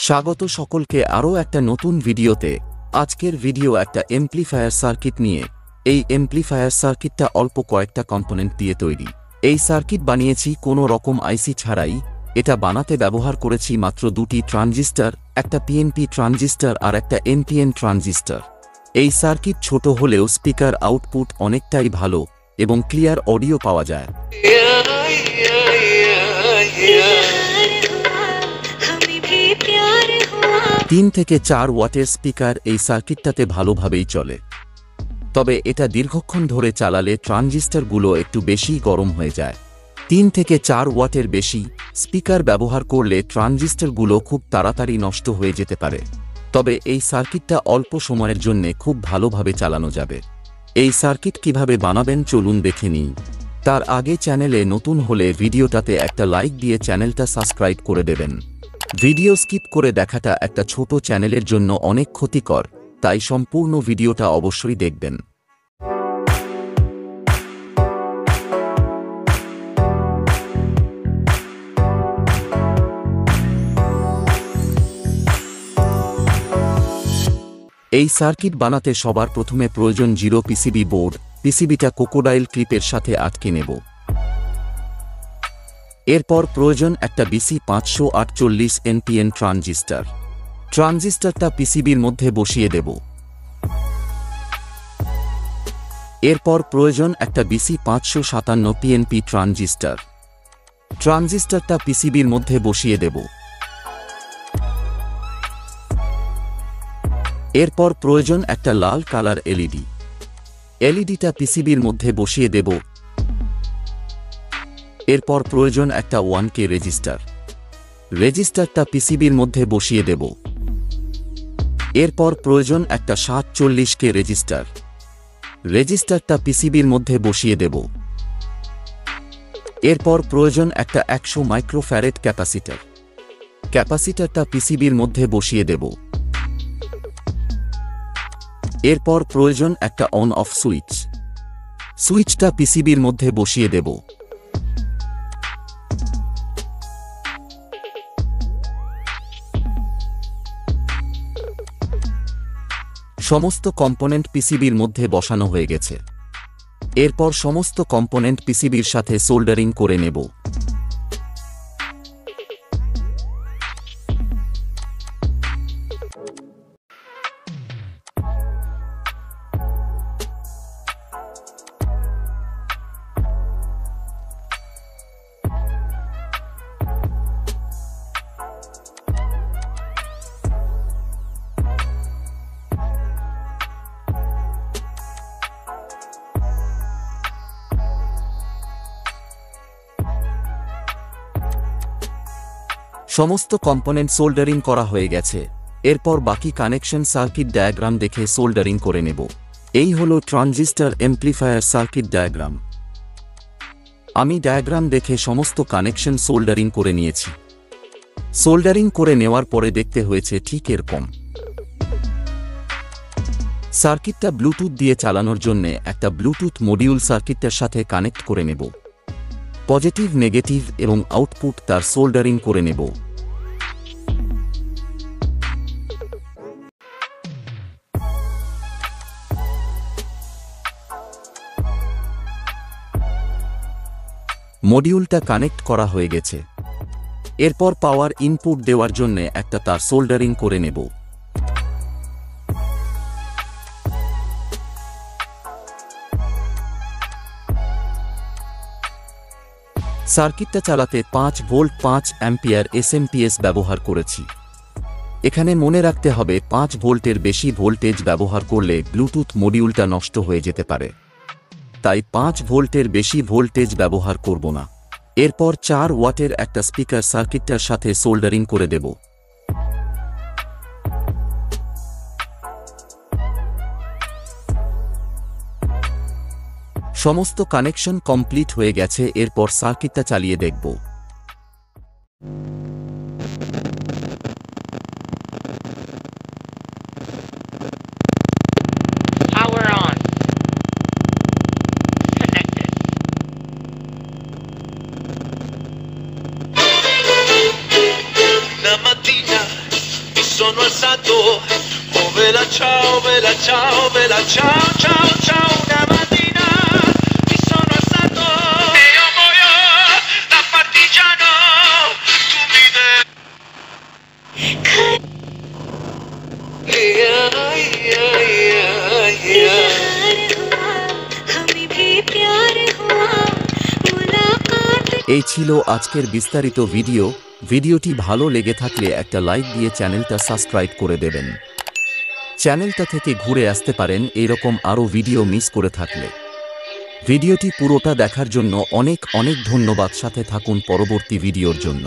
স্বাগত সকলকে আরও একটা নতুন ভিডিওতে। আজকের ভিডিও একটা এমপ্লিফায়ার সার্কিট নিয়ে। এই এমপ্লিফায়ার সার্কিটটা অল্প কয়েকটা কম্পোনেন্ট দিয়ে তৈরি। এই সার্কিট বানিয়েছি কোনো রকম আইসি ছাড়াই। এটা বানাতে ব্যবহার করেছি মাত্র দুটি ট্রানজিস্টর, একটা পিএনপি ট্রানজিস্টর আর একটা এনপিএন ট্রানজিস্টর। এই সার্কিট ছোট হলেও স্পিকার আউটপুট অনেকটাই ভালো এবং ক্লিয়ার অডিও পাওয়া যায়। 3 থেকে 4 ওয়াটের স্পিকার এই সার্কিটটাতে ভালোভাবেই চলে, তবে এটা দীর্ঘক্ষণ ধরে চালালে ট্রানজিস্টরগুলো একটু বেশি গরম হয়ে যায়। 3 থেকে 4 ওয়াটের বেশি স্পিকার ব্যবহার করলে ট্রানজিস্টরগুলো খুব তাড়াতাড়ি নষ্ট হয়ে যেতে পারে। তবে এই সার্কিটটা অল্প সময়ের জন্য খুব ভালোভাবে চালানো যাবে। এই সার্কিট কিভাবে বানাবেন চলুন দেখে নিই। তার আগে চ্যানেলে নতুন হলে ভিডিওটাতে একটা লাইক দিয়ে চ্যানেলটা সাবস্ক্রাইব করে দেবেন। ভিডিও স্কিপ করে দেখাটা একটা ছোট চ্যানেলের জন্য অনেক ক্ষতিকর, তাই সম্পূর্ণ ভিডিওটা অবশ্যই দেখবেন। এই সার্কিট বানাতে সবার প্রথমে প্রয়োজন 0 পিসিবি বোর্ড। পিসিবিটা ক্রোকোডাইল ক্লিপের সাথে আটকে নেব। এরপর প্রয়োজন একটা বিসি 548 এনপিএন ট্রানজিস্টর। ট্রানজিস্টরটা পিসিবির মধ্যে বসিয়ে দেব। এরপর প্রয়োজন একটা বিসি 557 পিএনপি ট্রানজিস্টর। ট্রানজিস্টরটা পিসিবির মধ্যে বসিয়ে দেব। এরপর প্রয়োজন একটা লাল কালার এলইডি। এলইডিটা পিসিবির মধ্যে বসিয়ে দেব। এরপর প্রয়োজন একটা 1K রেজিস্টার। রেজিস্টারটা পিসিবির মধ্যে বসিয়ে দেব। এরপর প্রয়োজন একটা 740K রেজিস্টার। রেজিস্টারটা পিসিবির মধ্যে বসিয়ে দেব। এরপর প্রয়োজন একটা 100 মাইক্রোফ্যারেড ক্যাপাসিটর। ক্যাপাসিটরটা পিসিবির মধ্যে বসিয়ে দেব। এরপর প্রয়োজন একটা অন অফ সুইচ। সুইচটা পিসিবির মধ্যে বসিয়ে দেব। সমস্ত কম্পোনেন্ট পিসিবির মধ্যে বসানো হয়ে গেছে। এরপর সমস্ত কম্পোনেন্ট পিসিবির সাথে সোল্ডারিং করে নেব। সমস্ত কম্পোনেন্ট সোল্ডারিং করা হয়ে গেছে। এরপর বাকি কানেকশন সার্কিট ডায়াগ্রাম দেখে সোল্ডারিং করে নেব। এই হলো ট্রানজিস্টর এমপ্লিফায়ার সার্কিট ডায়াগ্রাম। আমি ডায়াগ্রাম দেখে সমস্ত কানেকশন সোল্ডারিং করে নিয়েছি। সোল্ডারিং করে নেওয়ার পরে দেখতে হয়েছে ঠিক এরকম। সার্কিটটা ব্লুটুথ দিয়ে চালানোর জন্য একটা ব্লুটুথ মডিউল সার্কিটটার সাথে কানেক্ট করে নেব। পজিটিভ, নেগেটিভ এবং আউটপুট তার সোল্ডারিং করে নেব। মডিউলটা কানেক্ট করা হয়ে গেছে। এরপর পাওয়ার ইনপুট দেওয়ার জন্য একটা তার সোল্ডারিং করে নেব। সার্কিটটা চালাতে 5 ভোল্ট 5 অ্যাম্পিয়ার এসএমপিএস ব্যবহার করেছি। এখানে মনে রাখতে হবে 5 ভোল্টের বেশি ভোল্টেজ ব্যবহার করলে ব্লুটুথ মডিউলটা নষ্ট হয়ে যেতে পারে, তাই 5 ভোল্টের বেশি ভোল্টেজ ব্যবহার করব না। এরপর 4 ওয়াটের একটা স্পিকার সার্কিটটার সাথে সোল্ডারিং করে দেব। সমস্ত কানেকশন কমপ্লিট হয়ে গেছে। এরপর সার্কিটটা চালিয়ে দেখব। Power on. Connected. Medina. sono alzato, oh bella ciao, bella ciao, bella ciao, ciao, ciao, una mattina mi sono alzato e io muoio da partigiano, tu mi devi... এই ছিল আজকের বিস্তারিত ভিডিও। ভিডিওটি ভালো লেগে থাকলে একটা লাইক দিয়ে চ্যানেলটা সাবস্ক্রাইব করে দেবেন। চ্যানেলটা থেকে ঘুরে আসতে পারেন এইরকম আরও ভিডিও মিস করে থাকলে। ভিডিওটি পুরোটা দেখার জন্য অনেক অনেক ধন্যবাদ। সাথে থাকুন পরবর্তী ভিডিওর জন্য।